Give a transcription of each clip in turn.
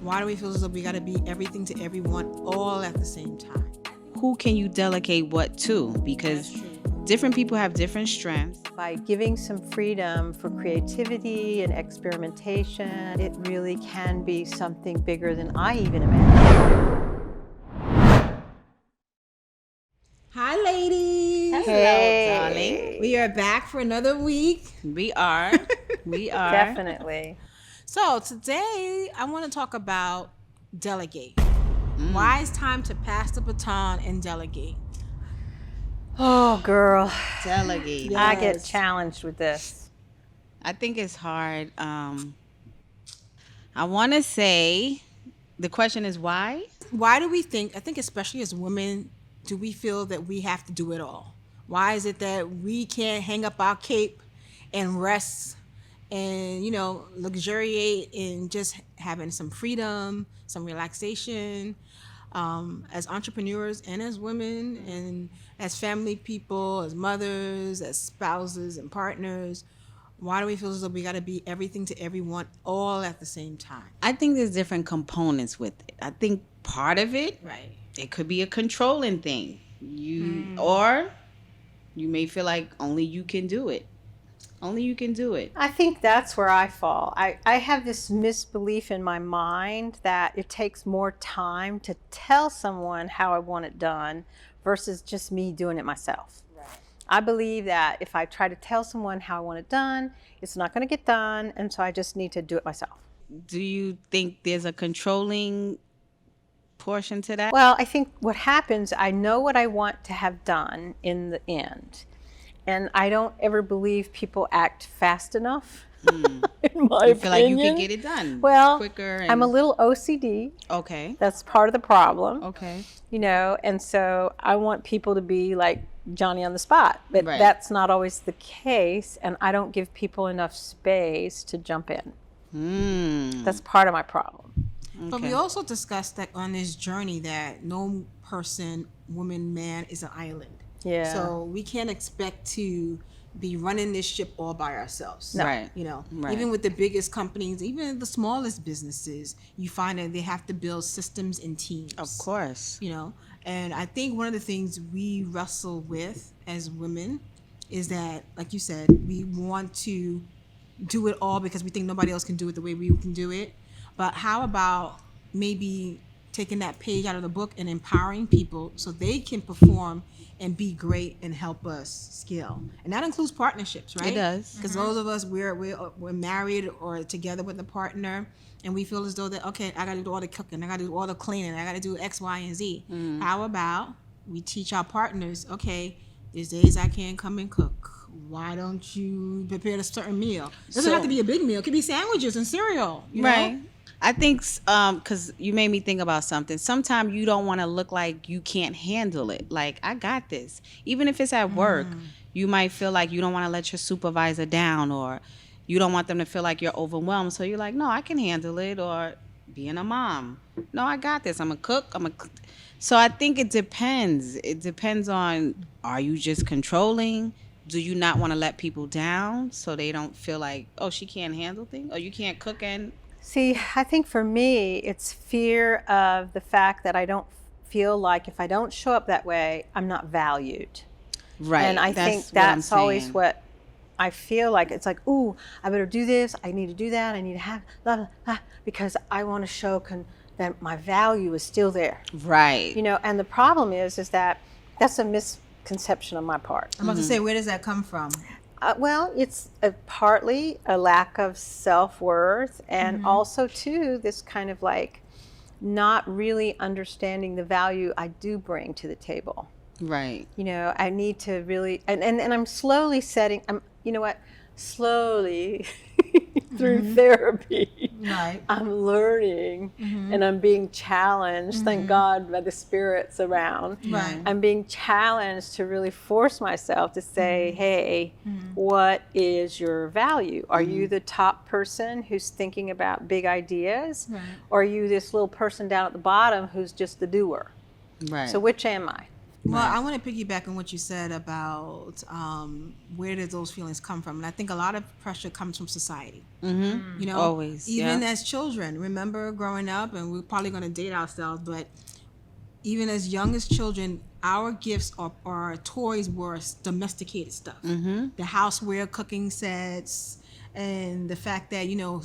Why do we feel as though we got to be everything to everyone all at the same time? Who can you delegate what to? Because different people have different strengths. By giving some freedom for creativity and experimentation, it really can be something bigger than I even imagined. Hi, ladies. Hey. Darling. We are back for another week. We are. Definitely. So today I want to talk about delegate. Why it's time to pass the baton and delegate. Oh, girl. Delegate. Yeah. I get Yes. challenged with this. I think it's hard. I want to say the question is why? Why do we think, I think especially as women, do we feel that we have to do it all? Why is it that we can't hang up our cape and rest and, luxuriate in just having some freedom, some relaxation, as entrepreneurs and as women and as family people, as mothers, as spouses and partners? Why do we feel as though we got to be everything to everyone all at the same time? I think there's different components with it. I think part of it, Right. it could be a controlling thing. Or you may feel like only you can do it. Only you can do it. I think that's where I fall. I have this misbelief in my mind that it takes more time to tell someone how I want it done versus just me doing it myself. Right. I believe that if I try to tell someone how I want it done, it's not going to get done, and so I just need to do it myself. Do you think there's a controlling portion to that? Well, I think what happens, I know what I want to have done in the end. And I don't ever believe people act fast enough, in my You feel like you opinion. can get it done Well, quicker. And... I'm a little OCD. Okay. That's part of the problem. Okay. And so I want people to be like Johnny on the spot. But Right. that's not always the case, and I don't give people enough space to jump in. That's part of my problem. But we also discussed that on this journey that no person, woman, man is an island. Yeah. So we can't expect to be running this ship all by ourselves. No. Right. Right. Even with the biggest companies, even the smallest businesses, you find that they have to build systems and teams. Of course. And I think one of the things we wrestle with as women is that, like you said, we want to do it all because we think nobody else can do it the way we can do it. But how about maybe taking that page out of the book and empowering people so they can perform and be great and help us scale? And that includes partnerships, right? It does. Because those of us, we're married or together with a partner, and we feel as though that, okay, I got to do all the cooking, I got to do all the cleaning, I got to do X, Y, and Z. How about we teach our partners, okay, there's days I can't come and cook. Why don't you prepare a certain meal? It doesn't have to be a big meal. It could be sandwiches and cereal. Right. know? I think, because you made me think about something. Sometimes you don't want to look like you can't handle it. Like, I got this. Even if it's at work, you might feel like you don't want to let your supervisor down, or you don't want them to feel like you're overwhelmed. So you're like, no, I can handle it. Or being a mom, no, I got this. I'm a cook. So I think it depends. It depends on, are you just controlling? Do you not want to let people down so they don't feel like, oh, she can't handle things? Or you can't cook and... See, I think for me, it's fear of the fact that I don't feel like if I don't show up that way, I'm not valued. Right. And I think that's always what I feel like. It's like, ooh, I better do this. I need to do that. I need to have blah, blah, blah, because I want to show that my value is still there. Right. And the problem is that that's a misconception on my part. I'm about to say, where does that come from? Well, it's partly a lack of self-worth, and also, too, this kind of like not really understanding the value I do bring to the table. Right. I need to really, and I'm slowly slowly through therapy, Right. I'm learning and I'm being challenged, thank God, by the spirits around. Right. I'm being challenged to really force myself to say, hey, what is your value? Are you the top person who's thinking about big ideas? Right. Or are you this little person down at the bottom who's just the doer? Right. So which am I? Well, I want to piggyback on what you said about where did those feelings come from, and I think a lot of pressure comes from society. You know, Always, even yeah. as children. Remember growing up, and we're probably going to date ourselves, but even as young as children, our gifts or toys were domesticated stuff. The houseware, cooking sets, and the fact that, you know,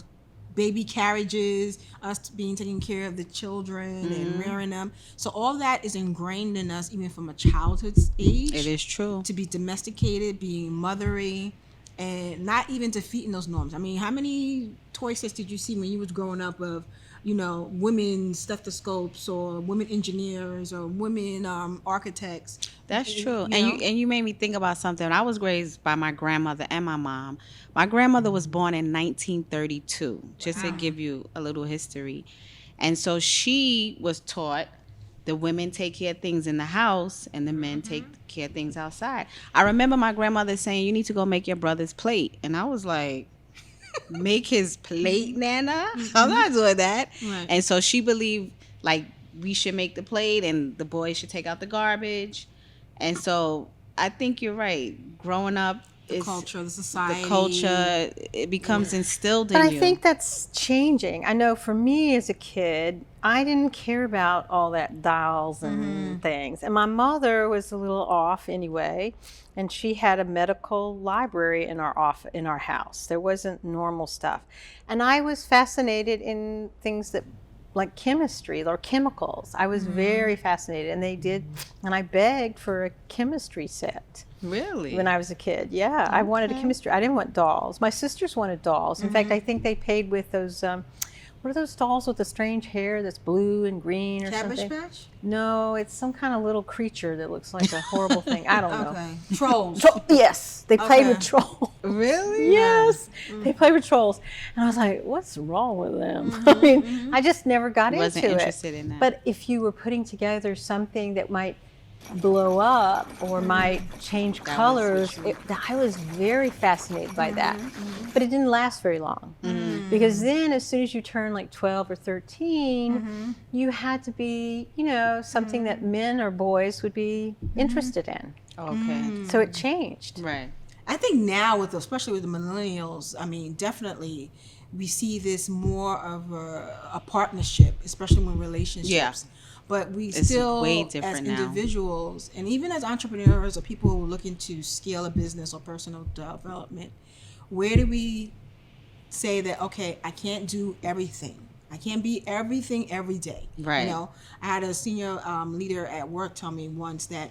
baby carriages, us being taking care of the children and rearing them. So all that is ingrained in us even from a childhood age. It is true. To be domesticated, being mothery, and not even defeating those norms. I mean, how many toy sets did you see when you was growing up of, you know, women stethoscopes or women engineers or women architects? That's true. You know? And you made me think about something. I was raised by my grandmother and my mom. My grandmother was born in 1932, just to give you a little history. And so she was taught the women take care of things in the house and the men take care of things outside. I remember my grandmother saying, "You need to go make your brother's plate." And I was like, make his plate, Nana? I'm not doing that. Right. And so she believed like we should make the plate and the boys should take out the garbage. And so I think you're right. Growing up, The culture, the society. the culture, it becomes instilled But in I you. think that's changing. I know for me as a kid, I didn't care about all that dolls and things. And my mother was a little off anyway, and she had a medical library in our house. There wasn't normal stuff. And I was fascinated in things that like chemistry or chemicals. I was very fascinated, and I begged for a chemistry set. Really? When I was a kid. Yeah, I wanted a chemistry. I didn't want dolls. My sisters wanted dolls. In fact, I think they paid with those, what are those dolls with the strange hair that's blue and green or Cabbage something? Patch? No, it's some kind of little creature that looks like a horrible thing. I don't know. Okay. Trolls. Yes, they played Okay. with trolls. Really? Yes, they played with trolls. And I was like, what's wrong with them? I mean, I just never got Wasn't into interested it. in that. But if you were putting together something that might blow up or might change colors, I was very fascinated by that. But it didn't last very long. Because then as soon as you turn like 12 or 13, you had to be, you know, something that men or boys would be interested in. Okay. So it changed. Right. I think now, especially with the millennials, I mean, definitely we see this more of a partnership, especially when relationships. Yeah. But we It's still, way as different now. individuals, and even as entrepreneurs or people who are looking to scale a business or personal development, where do we say that, okay, I can't do everything. I can't be everything every day. Right. You know, I had a senior leader at work tell me once that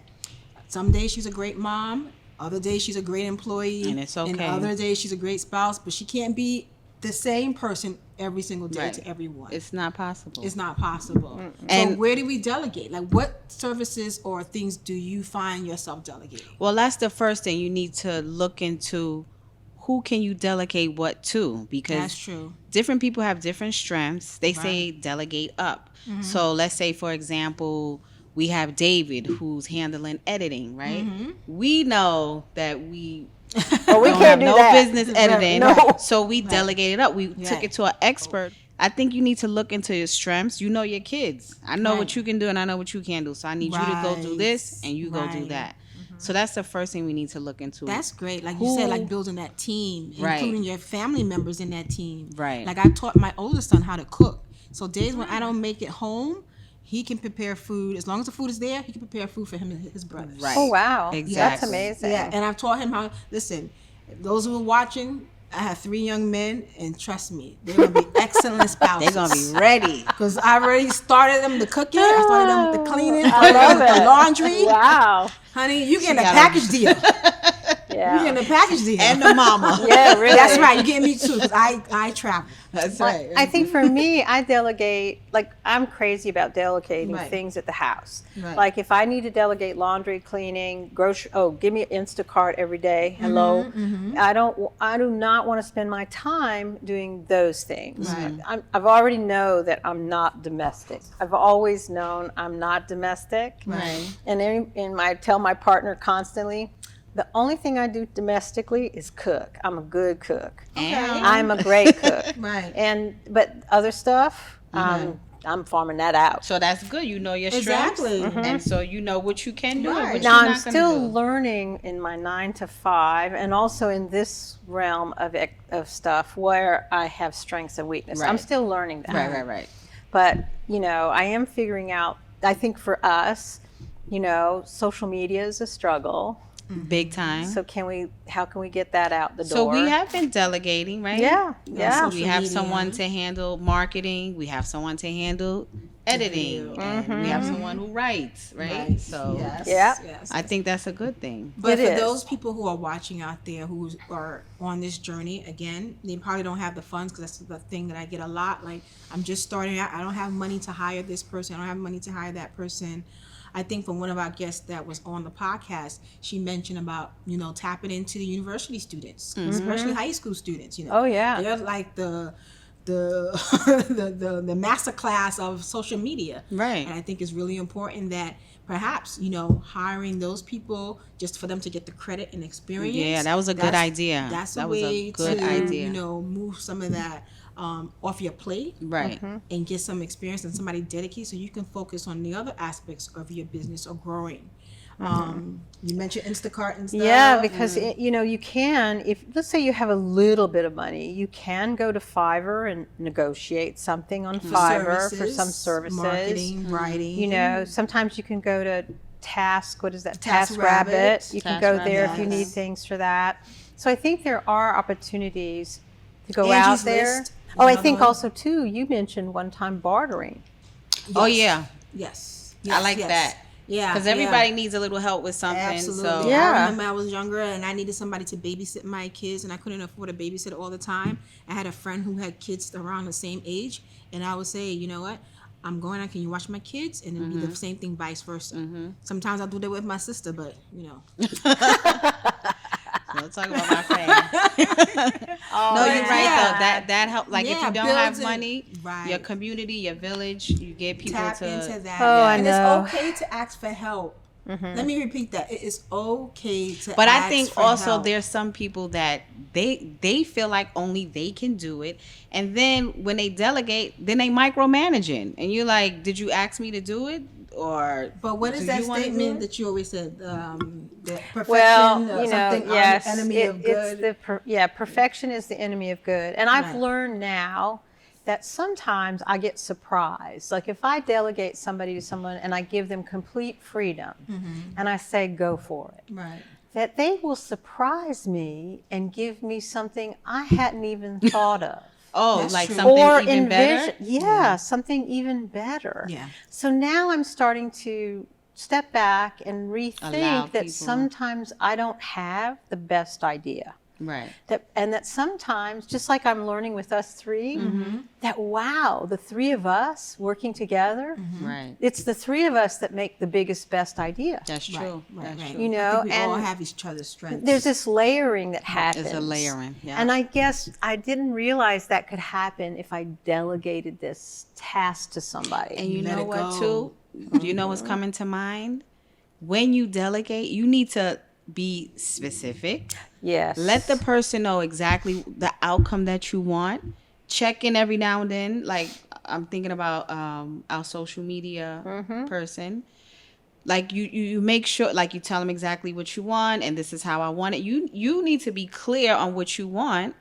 some days she's a great mom, other days she's a great employee, And it's and okay. other days she's a great spouse, but she can't be the same person every single day Right. to everyone. It's not possible. It's not possible. So And- where do we delegate? Like, what services or things do you find yourself delegating? Well, that's the first thing you need to look into. Who can you delegate what to? Because That's true. different people have different strengths. They say delegate up. Mm-hmm. So let's say, for example, we have David who's handling editing, right? Mm-hmm. We know that we But we don't can't have do no that. business editing. No. So we delegated up. We took Right. it to an expert. I think you need to look into your strengths. You know your kids. I know Right. what you can do and I know what you can't do. So I need you to go do this Right. and you go do Right. that. So that's the first thing we need to look into. That's great. Like you said, Who- like building that team, Right. including your family members in that team. Right. Like I taught my oldest son how to cook. So days when I don't make it home, he can prepare food. As long as the food is there, he can prepare food for him and his brothers. Right. Oh, wow. Exactly. That's amazing. Yeah, and I've taught him how. Listen, those who are watching, I have 3 young men, and trust me, they're gonna be excellent spouses. They're gonna be ready. Because I already started them the cooking. I started them with the cleaning. I started them love with the it. laundry. Wow. Honey, you getting a got package deal. Yeah. You getting a package deal. And the mama. Yeah, really. That's right. You getting me too. Because I travel. That's Well, right. I think for me, I delegate, like I'm crazy about delegating Right. things at the house. Right. Like if I need to delegate laundry, cleaning, grocery, give me an Instacart every day. Hello. I do not want to spend my time doing those things. Right. I've already know that I'm not domestic. I've always known I'm not domestic. Right. And I tell my partner constantly, the only thing I do domestically is cook. I'm a good cook. And I'm a great cook. Right. But other stuff, I'm farming that out. So that's good. You know your Exactly. strengths, and so you know what you can do and Right. what Now you're I'm not going still to do. learning in my 9 to 5, and also in this realm of stuff where I have strengths and weaknesses. I'm Right. still learning that. Right. But I am figuring out. I think for us, social media is a struggle. Big time. So how can we get that out the door? So we have been delegating, right? Yeah. social We have media. someone to handle marketing. We have someone to handle editing. And we have someone who writes, right? So yes, Yeah. yes. I think that's a good thing. But It for is. those people who are watching out there who are on this journey, again, they probably don't have the funds, because that's the thing that I get a lot. Like, I'm just starting out. I don't have money to hire this person. I don't have money to hire that person. I think from one of our guests that was on the podcast, she mentioned about, tapping into the university students, especially high school students. Oh, yeah. They're like the the master class of social media. Right. And I think it's really important that perhaps, hiring those people just for them to get the credit and experience. Yeah, that was a good idea. That's That a was a way good to, idea. move some of that off your plate. Right. And get some experience and somebody dedicated so you can focus on the other aspects of your business or growing. You mentioned Instacart and stuff. Yeah, because you can, if let's say you have a little bit of money, you can go to Fiverr and negotiate something on Fiverr for some services. Marketing, writing. Sometimes you can go to What is that? TaskRabbit. TaskRabbit. You can go TaskRabbit, there if you need yes. things for that. So I think there are opportunities to go Angie's out there. List, Oh, I another think one. also too, you mentioned one time bartering. Oh, Yes. yeah. Yes. I like yes. that. Yeah. Because yeah. everybody needs a little help with something. Absolutely. So Yeah. I remember I was younger and I needed somebody to babysit my kids, and I couldn't afford a babysitter all the time. I had a friend who had kids around the same age, and I would say, you know what? I'm going out. Can you watch my kids? And it'd be the same thing, vice versa. Sometimes I'll do that with my sister, but Don't talk about my friend. No, you're right yeah. though. That help. Like if Yeah, you don't have building- money, right. your community, your village, you get people tap to into that. Oh, I and know. it's okay to ask for help. Let me repeat that. It is okay to But ask I think for also help. there's some people that they feel like only they can do it, and then when they delegate, then they micromanaging, and you're like, did you ask me to do it? Or But what is do that you wanna do statement it? that you always said? That perfection, Well, something yes, enemy of good. it's perfection is the enemy of good. And I've Right. learned now that sometimes I get surprised. Like if I delegate somebody to someone and I give them complete freedom and I say, go for it, Right. that they will surprise me and give me something I hadn't even thought of. Oh, That's like true. something Or even better? Yeah, something even better. Yeah. So now I'm starting to step back and Allow rethink that people. sometimes I don't have the best idea. Right. That sometimes, just like I'm learning with us 3, that wow, the 3 of us working together, Right. it's the 3 of us that make the biggest, best idea. That's true. That's true. You I know, think we all and have each other's strengths. There's this layering that happens. There's a layering. Yeah. And I guess I didn't realize that could happen if I delegated this task to somebody. And you Let know it what, go. too? Do you know what's coming to mind? When you delegate, you need to be specific. Yes. Let the person know exactly the outcome that you want. Check in every now and then. Like I'm thinking about our social media person. Like you make sure, like you tell them exactly what you want, and this is how I want it. You need to be clear on what you want.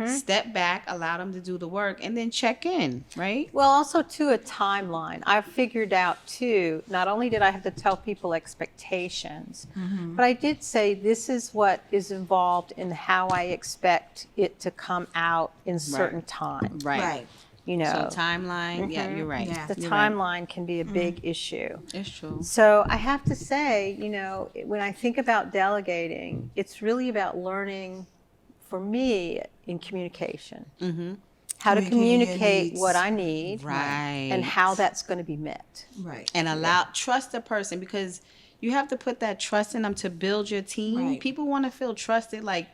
Step back, allow them to do the work, and then check in. Right? Well, also too, a timeline. I've figured out too, not only did I have to tell people expectations, but I did say this is what is involved in how I expect it to come out in certain time. right. You know, So timeline. Yeah, you're right. Yeah. the You're right. timeline can be a big issue. It's true. So I have to say, when I think about delegating, it's really about learning, for me, in communication. How to Communicating your communicate needs. what I need Right. and how that's going to be met. Right. And trust the person, because you have to put that trust in them to build your team. Right. People want to feel trusted, like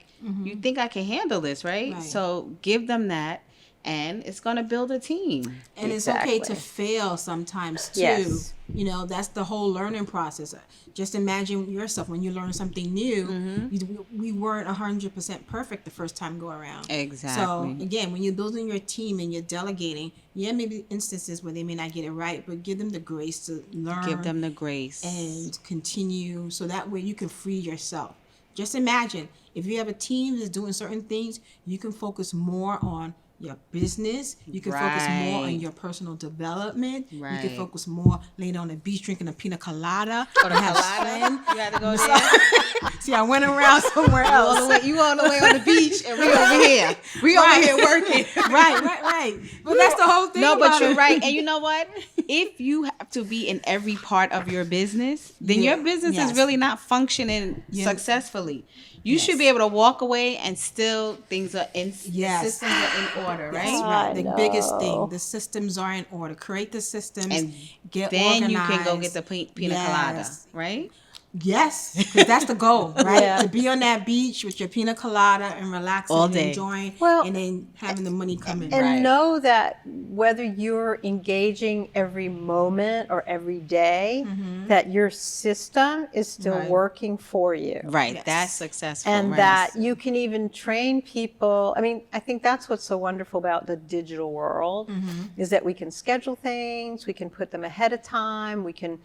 you think I can handle this, right? Right. So give them that, and it's going to build a team. And it's okay to Exactly. fail sometimes too. Yes. You know, that's the whole learning process. Just imagine yourself when you learn something new. We weren't 100% perfect the first time go around. Exactly. So again, when you're building your team and you're delegating, maybe instances where they may not get it right, but give them the grace to learn. Give them the grace. And continue, so that way you can free yourself. Just imagine if you have a team that's doing certain things, you can focus more on your business. You can focus more on your personal development. You Right. can focus more laying on the beach drinking a pina colada. Oh, the colada? You had to go there? See, I went around somewhere else. You all the way on the beach, and we over here. We over here working. Right. But that's the whole thing. No, but about you're it. right. And you know what? If you have to be in every part of your business, then Yeah. your business Yes. is really not functioning successfully. You should be able to walk away and still things are in Yes. the systems are in order, right? That's right. The I biggest know. thing, the systems are in order. Create the systems, And get then organized. you can go get the pina colada, Yes. right? Yes, because that's the goal, right? Yeah. To be on that beach with your pina colada and relaxing All and day. enjoying, Well, and then having the money come in. And Right. know that whether you're engaging every moment or every day, that your system is still Right. working for you. Right. Yes. That's successful. And right? that you can even train people. I mean, I think that's what's so wonderful about the digital world is that we can schedule things, we can put them ahead of time, we can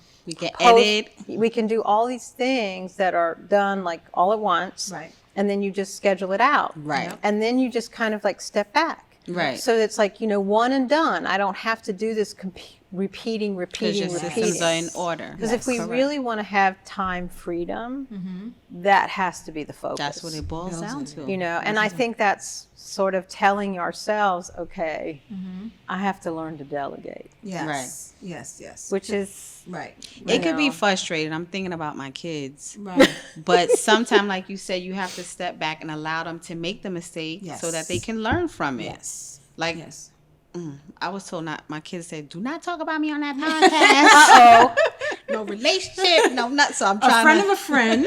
edit. we can do all these things that are done like all at once. Right. And then you just schedule it out. Right. Yep. And then you just kind of like step back. Right. So it's like, one and done. I don't have to do this repeating. Because your systems are in order. Because if we Correct. really want to have time freedom, that has to be the focus. That's what it boils down to. And I think that's sort of telling ourselves, okay, I have to learn to delegate, Yes. Yes. which is Right. It could be know. frustrating. I'm thinking about my kids. Right. But sometimes, like you said, you have to step back and allow them to make the mistake Yes. so that they can learn from it. Yes. Like, Yes. I was told not, my kids said, do not talk about me on that podcast. No relationship. No, not. So I'm A trying friend to. of a friend.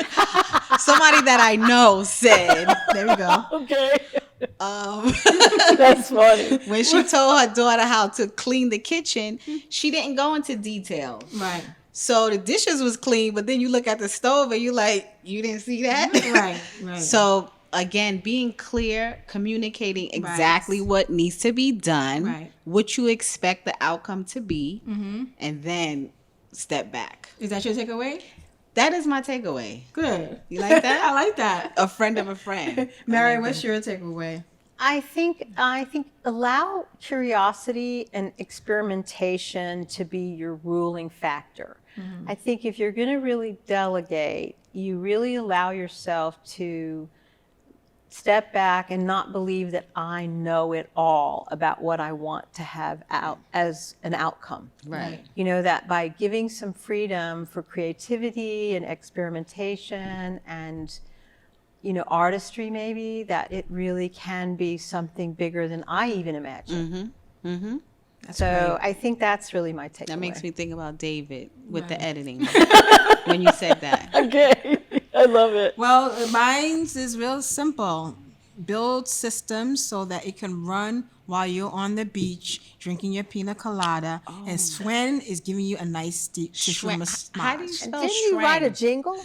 Somebody that I know said, there we go. okay. Um, That's funny. when she told her daughter how to clean the kitchen, she didn't go into detail. Right. So the dishes was clean, but then you look at the stove and you like, you didn't see that? Right. So again, being clear, communicating exactly what needs to be done, Right. what you expect the outcome to be, and then step back. Is that your takeaway? That is my takeaway. Good. You like that? I like that. A friend of a friend. Mary, I like what's that. your takeaway? I think allow curiosity and experimentation to be your ruling factor. I think if you're going to really delegate, you really allow yourself to step back and not believe that I know it all about what I want to have out as an outcome. Right. That by giving some freedom for creativity and experimentation and artistry, maybe, that it really can be something bigger than I even imagined. So I think that's really my takeaway. That makes me think about David with the Right. editing when you said that. Okay, I love it. Well, mine's is real simple. Build systems so that it can run while you're on the beach drinking your pina colada, and Swen is giving you a nice deep tissue Schwen- massage. how do you spell Didn't you write a Schwen? jingle?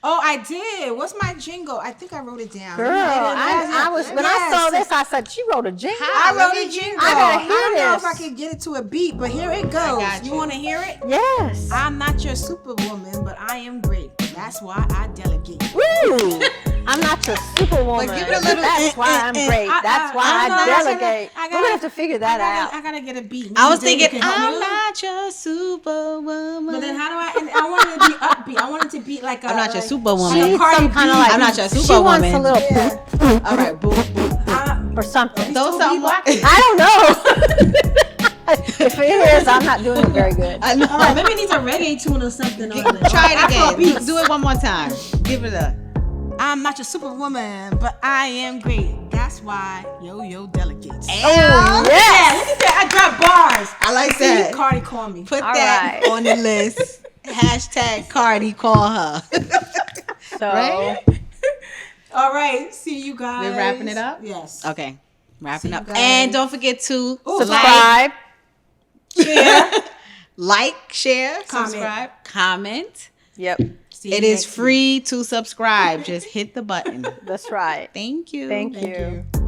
Oh, I did. What's my jingle? I think I wrote it down. Girl, I was when I saw this, I said, she wrote a jingle. I wrote a jingle. I gotta hear don't know if this. I can get it to a beat, but here it goes. got You you. want to hear it? Yes. I'm not your superwoman, but I am great. That's why I delegate. Woo! I'm not your superwoman. But give it a little That's why I'm great. That's why I delegate. We're gonna have to figure that out. I gotta get a beat. I was Maybe David thinking, can help I'm me. not your superwoman. But then how do I? And I wanted to be upbeat. I wanted to be like a. I'm not your like- superwoman. She like a needs Cardi some kind of B. like. I'm not your She wants superwoman. a little Yeah. All right, boom, boom. or something. Throw something. I don't know. If it is, I'm not doing it very good. I know. All right, maybe it needs a reggae tune or something. on it. Try it Afro again. beats. Do it one more time. Give it a. I'm not your superwoman, but I am great. That's why Yo delegates. Oh, Yeah, yes. look at that. I dropped bars. I like See, that. Cardi called me. Put All that right. on the list. Hashtag Cardi call her. So, Right? All right, see you guys. We're wrapping it up? Yes. Okay. Wrapping See up. you guys. And don't forget to Subscribe. share, Comment. subscribe, comment. Yep. See you It is next week. free to subscribe. Just hit the button. That's right. Thank you. Thank you. Thank you.